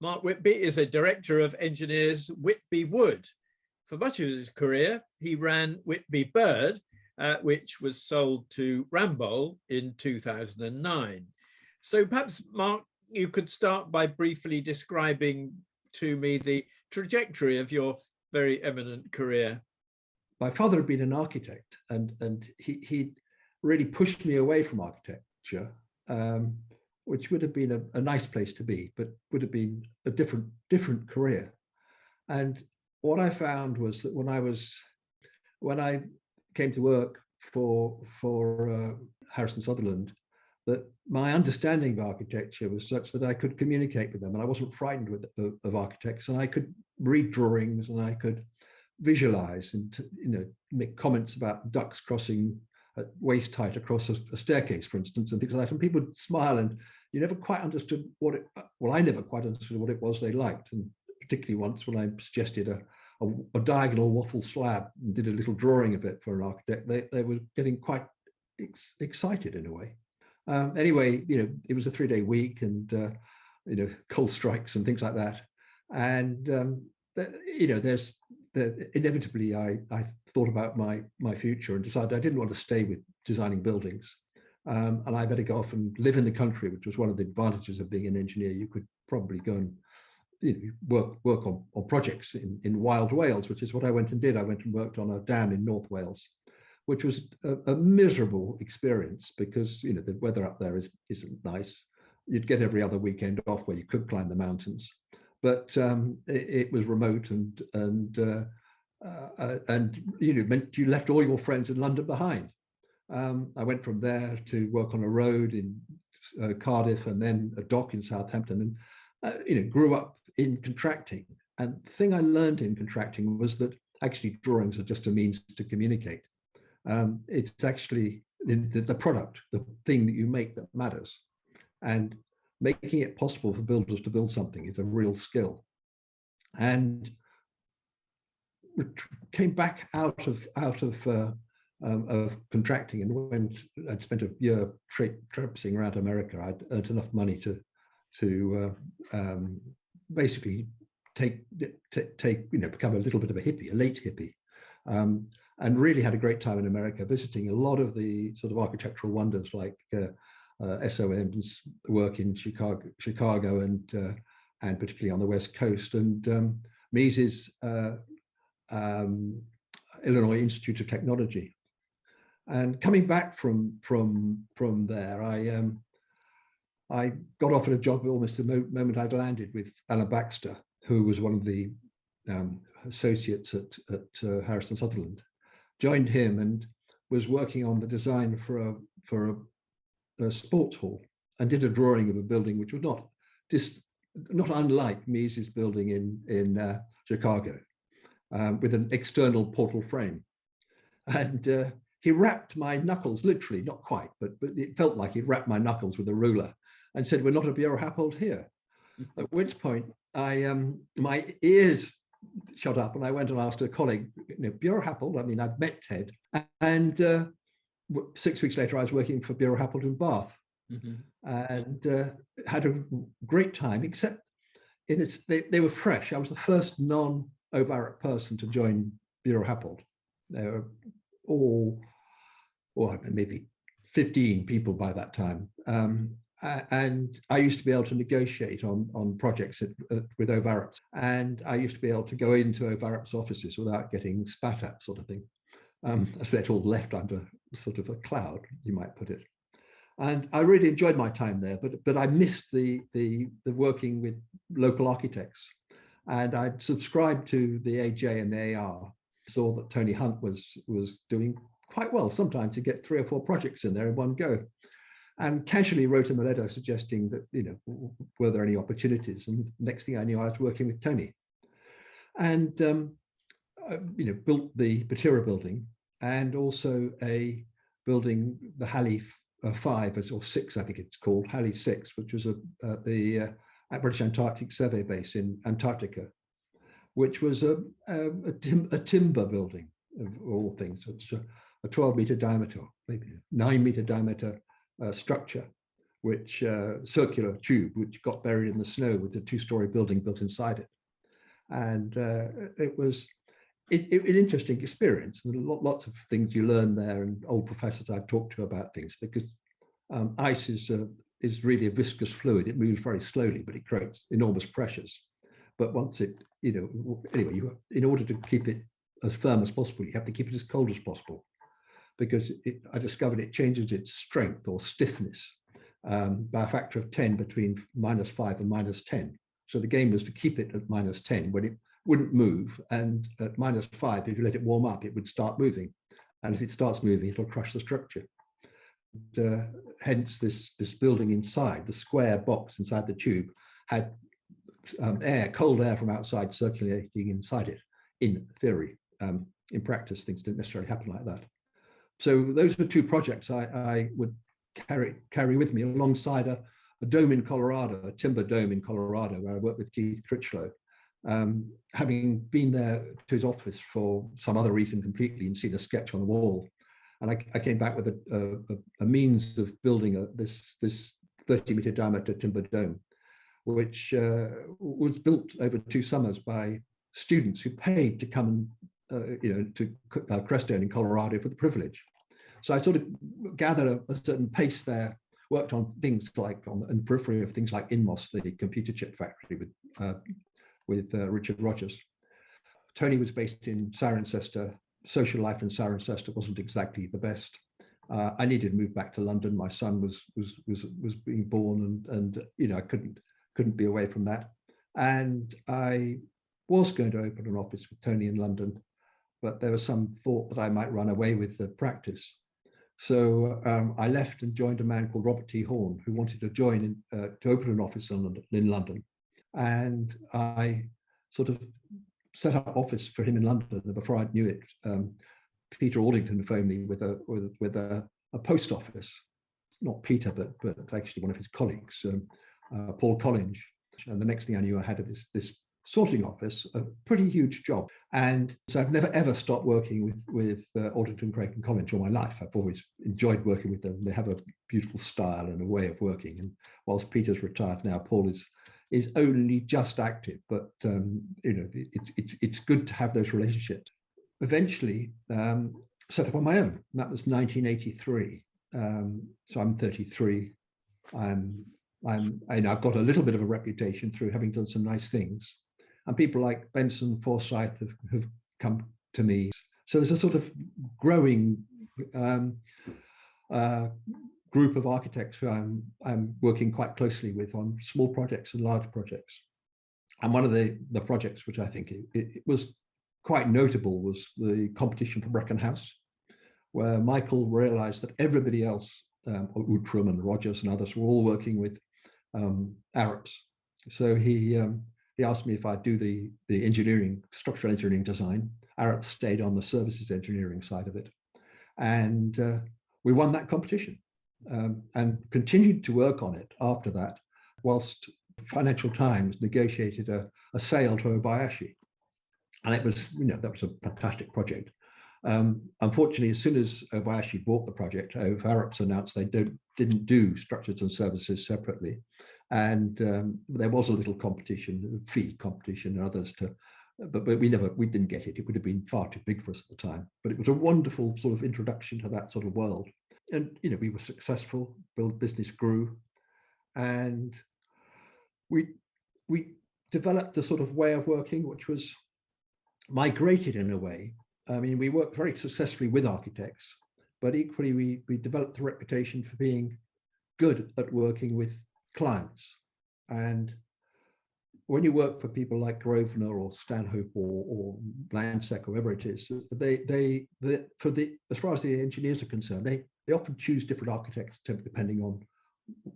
Mark Whitby is a director of engineers Whitby Wood. For much of his career, he ran Whitby Bird, which was sold to Ramboll in 2009. So perhaps, Mark, you could start by briefly describing to me the trajectory of your very eminent career. My father had been an architect, and he really pushed me away from architecture, which would have been a nice place to be, but would have been a different career. And what I found was that when I came to work for Harrison Sutherland, that my understanding of architecture was such that I could communicate with them, and I wasn't frightened of architects, and I could read drawings, and I could visualize and make comments about ducks crossing at waist height across a staircase, for instance, and things like that. And people would smile, and you never quite understood I never quite understood what it was they liked. And particularly once when I suggested a diagonal waffle slab and did a little drawing of it for an architect, they were getting quite excited in a way. Anyway, it was a 3-day week, and coal strikes and things like that. And inevitably I thought about my future and decided I didn't want to stay with designing buildings, and I better go off and live in the country, which was one of the advantages of being an engineer. You could probably go and work on projects in wild Wales, which is what I went and did. I went and worked on a dam in North Wales, which was a miserable experience because the weather up there isn't nice. You'd get every other weekend off where you could climb the mountains, but it was remote and meant you left all your friends in London behind. I went from there to work on a road in Cardiff, and then a dock in Southampton, and grew up in contracting. And the thing I learned in contracting was that actually drawings are just a means to communicate. It's actually the product, the thing that you make that matters. And making it possible for builders to build something is a real skill. And came back out of contracting, and I'd spent a year traipsing around America. I'd earned enough money to basically become a little bit of a hippie, a late hippie, and really had a great time in America, visiting a lot of the sort of architectural wonders like SOM's work in Chicago and particularly on the West Coast, and Mies's Illinois Institute of Technology. And coming back from there, I got offered a job almost the moment I'd landed with Alan Baxter, who was one of the associates at Harrison Sutherland. Joined him and was working on the design for a sports hall, and did a drawing of a building which was not unlike Mies's building in Chicago, with an external portal frame. And he wrapped my knuckles, literally, not quite, but it felt like he'd wrapped my knuckles with a ruler and said, "We're not a Bureau Happold here." At which point my ears shot up, and I went and asked a colleague, Bureau Happold, I'd met Ted, and 6 weeks later I was working for Bureau Happold in Bath. Mm-hmm. And had a great time, except they were fresh. I was the first non-O'Barrett person to join Bureau Happold. They were all, maybe 15 people by that time. And I used to be able to negotiate on projects with O'Barrett's, and I used to be able to go into O'Barrett's offices without getting spat at, sort of thing, as they'd all left under sort of a cloud, you might put it. And I really enjoyed my time there, but I missed the working with local architects. And I'd subscribed to the AJ and the AR, saw that Tony Hunt was doing quite well sometimes to get 3 or 4 projects in there in one go, and casually wrote him a letter suggesting that, were there any opportunities? And next thing I knew, I was working with Tony, and built the Batira building, and also a building, the Halley 5 or 6, I think it's called, Halley 6, which was the British Antarctic Survey Base in Antarctica, which was a timber building of all things. It's a 12-meter diameter, maybe 9-meter diameter structure which circular tube, which got buried in the snow with a 2-story building built inside it. And it was an interesting experience, and lots of things you learn there, and old professors I talked to about things, because ice is really a viscous fluid. It moves very slowly, but it creates enormous pressures. But once it, anyway, in order to keep it as firm as possible, you have to keep it as cold as possible, because I discovered it changes its strength or stiffness by a factor of 10 between -5 and -10. So the game was to keep it at -10 when it wouldn't move, and at -5, if you let it warm up, it would start moving. And if it starts moving, it'll crush the structure. Hence this building inside, the square box inside the tube, had cold air from outside circulating inside it, in theory. In practice, things didn't necessarily happen like that. So those were 2 projects I would carry with me, alongside a dome in Colorado, a timber dome in Colorado, where I worked with Keith Critchlow. Having been there to his office for some other reason completely, and seen a sketch on the wall, and I came back with a means of building this 30-meter diameter timber dome, which was built over 2 summers by students who paid to come to Crestone in Colorado for the privilege. So I sort of gathered a certain pace there, worked on things like on the periphery of things like Inmos, the computer chip factory with Richard Rogers. Tony was based in Cirencester. Social life in Cirencester wasn't exactly the best. I needed to move back to London. My son was being born, and I couldn't be away from that. And I was going to open an office with Tony in London, but there was some thought that I might run away with the practice. So I left and joined a man called Robert T. Horn, who wanted to join to open an office in London. And I sort of set up office for him in London. And before I knew it, Peter Aldington phoned me with a post office. Not Peter, but actually one of his colleagues, Paul Collins. And the next thing I knew, I had this sorting office, a pretty huge job. And so I've never ever stopped working with Aldington, Craig and Collins all my life. I've always enjoyed working with them. They have a beautiful style and a way of working. And whilst Peter's retired now, Paul is only just active, but it's good to have those relationships. Eventually set up on my own, and that was 1983. So I'm 33. I've got a little bit of a reputation through having done some nice things, and people like Benson, Forsyth have come to me. So there's a sort of growing group of architects who I'm working quite closely with on small projects and large projects. And one of the projects which I think it was quite notable was the competition for Brecon House, where Michael realized that everybody else, Outram and Rogers and others, were all working with Arabs. So he asked me if I'd do the engineering, structural engineering design. Arabs stayed on the services engineering side of it. And we won that competition and continued to work on it after that, whilst Financial Times negotiated a sale to Obayashi. And it was, that was a fantastic project. Unfortunately, as soon as Obayashi bought the project, Arabs announced they didn't do structures and services separately. And there was a little competition, fee competition and others but we didn't get it. It would have been far too big for us at the time. But it was a wonderful sort of introduction to that sort of world. And, we were successful, business grew. And we developed a sort of way of working, which was migrated in a way. I mean, we worked very successfully with architects, but equally we developed a reputation for being good at working with clients. And when you work for people like Grosvenor or Stanhope or Lansec, whoever it is, as far as the engineers are concerned, they often choose different architects depending on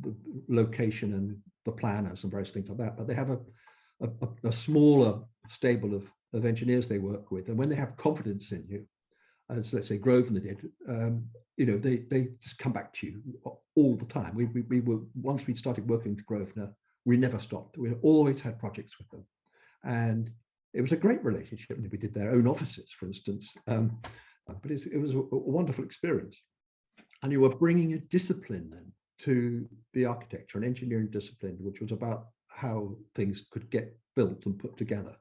the location and the planners and various things like that. But they have a smaller stable of engineers they work with, and when they have confidence in you, as let's say Grosvenor did, they just come back to you all the time. We were, once we started working with Grosvenor, we never stopped. We always had projects with them, and it was a great relationship. We did their own offices, for instance, but it was a wonderful experience. And you were bringing a discipline then to the architecture and engineering discipline, which was about how things could get built and put together,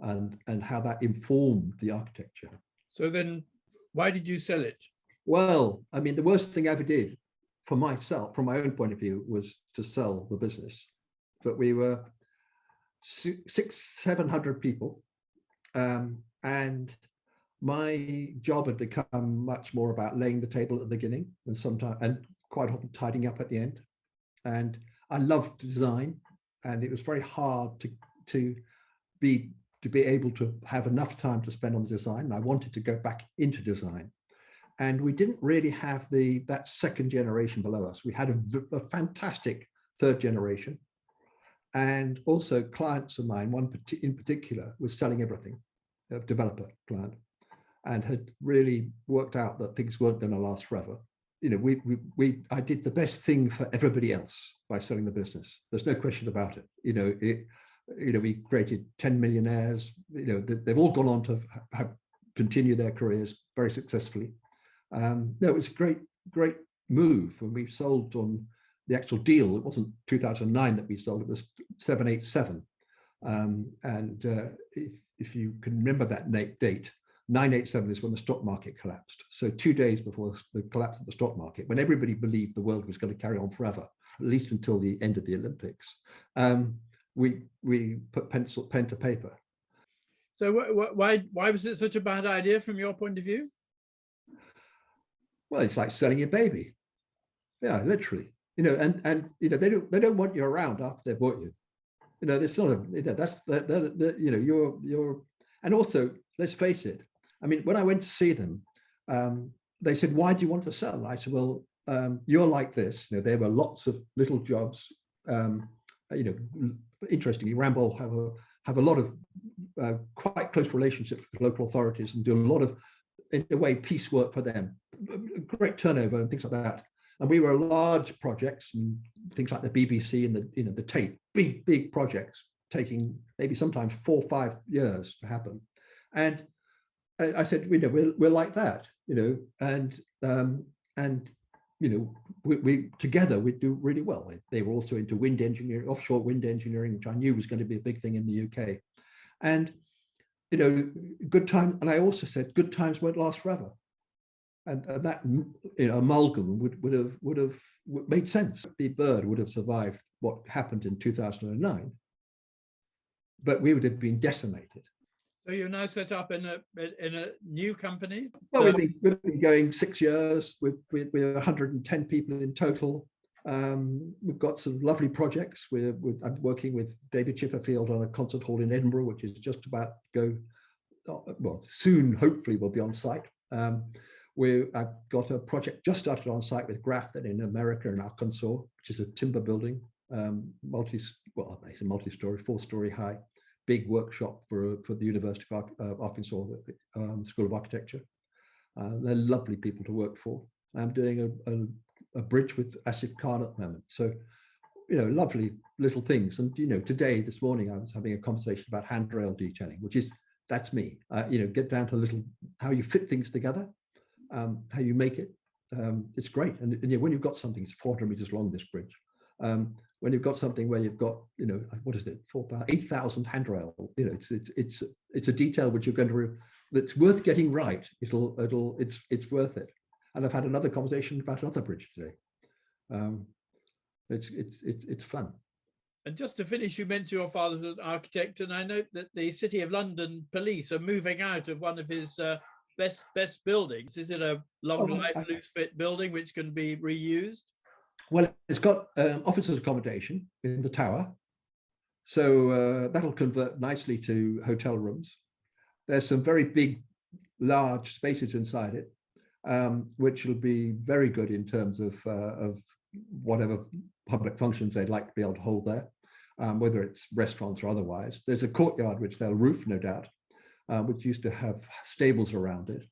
and how that informed the architecture. So then, why did you sell it? Well, I mean, the worst thing I ever did for myself, from my own point of view, was to sell the business. But we were 700 people, and my job had become much more about laying the table at the beginning, and quite often tidying up at the end. And I loved design, and it was very hard to be able to have enough time to spend on the design. And I wanted to go back into design. And we didn't really have that second generation below us. We had a fantastic third generation. And also clients of mine, one in particular, was selling everything, a developer client, and had really worked out that things weren't going to last forever. You know, I did the best thing for everybody else by selling the business. There's no question about it. We created 10 millionaires. They've all gone on to continue their careers very successfully. No, it was a great move. When we sold on the actual deal, it wasn't 2009 that we sold, it was 787. If you can remember that date, 987 is when the stock market collapsed. So 2 days before the collapse of the stock market, when everybody believed the world was going to carry on forever, at least until the end of the Olympics, we put pen to paper. So why was it such a bad idea from your point of view? Well, it's like selling your baby. Yeah, literally. They don't want you around after they've bought you. There's sort of, that's you're, and also, let's face it. I mean, when I went to see them, they said, "Why do you want to sell?" And I said, "Well, you're like this." There were lots of little jobs. Interestingly, Ramboll have a lot of quite close relationships with local authorities and do a lot of, in a way, piecework for them. Great turnover and things like that. And we were large projects and things like the BBC and the Tate, big projects taking maybe sometimes 4 or 5 years to happen. And I said, we're like that, we together we do really well. They were also into wind engineering, offshore wind engineering, which I knew was going to be a big thing in the UK. And good time. And I also said, good times won't last forever. And that amalgam would have made sense. Whitby Bird would have survived what happened in 2009, but we would have been decimated. So you're now set up in a new company? Well, we've been going 6 years. We're 110 people in total. We've got some lovely projects. I'm working with David Chipperfield on a concert hall in Edinburgh, which is just about to go. Well, soon, hopefully, we'll be on site. I've got a project just started on site with Grafton in America in Arkansas, which is a timber building, it's a multi-story, 4-story high, big workshop for the University of Arkansas School of Architecture. They're lovely people to work for. I'm doing a bridge with Asif Khan at the moment. So, lovely little things. And, this morning I was having a conversation about handrail detailing, that's me. Get down to how you fit things together. How you make it, it's great. And when you've got something, it's 400 meters long, this bridge. When you've got something where you've got, what is it, 8,000 handrail, it's a detail which you're going to, that's worth getting right. It's worth it. And I've had another conversation about another bridge today. It's fun. And just to finish, you mentioned your father's an architect, and I note that the City of London police are moving out of one of his best buildings. Is it a long life, loose fit building which can be reused? Well, it's got officers' accommodation in the tower, so that'll convert nicely to hotel rooms. There's some very big, large spaces inside it, which will be very good in terms of whatever public functions they'd like to be able to hold there, whether it's restaurants or otherwise. There's a courtyard which they'll roof, no doubt, which used to have stables around it,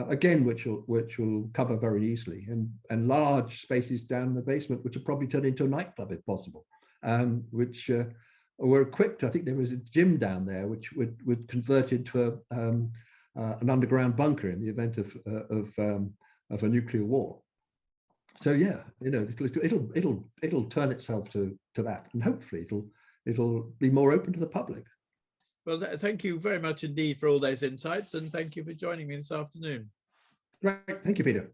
again, which will cover very easily, and large spaces down in the basement, which will probably turn into a nightclub if possible, which were equipped. I think there was a gym down there, which would convert into an underground bunker in the event of a nuclear war. So yeah, it'll turn itself to that, and hopefully it'll be more open to the public. Well, thank you very much indeed for all those insights, and thank you for joining me this afternoon. Great, thank you, Peter.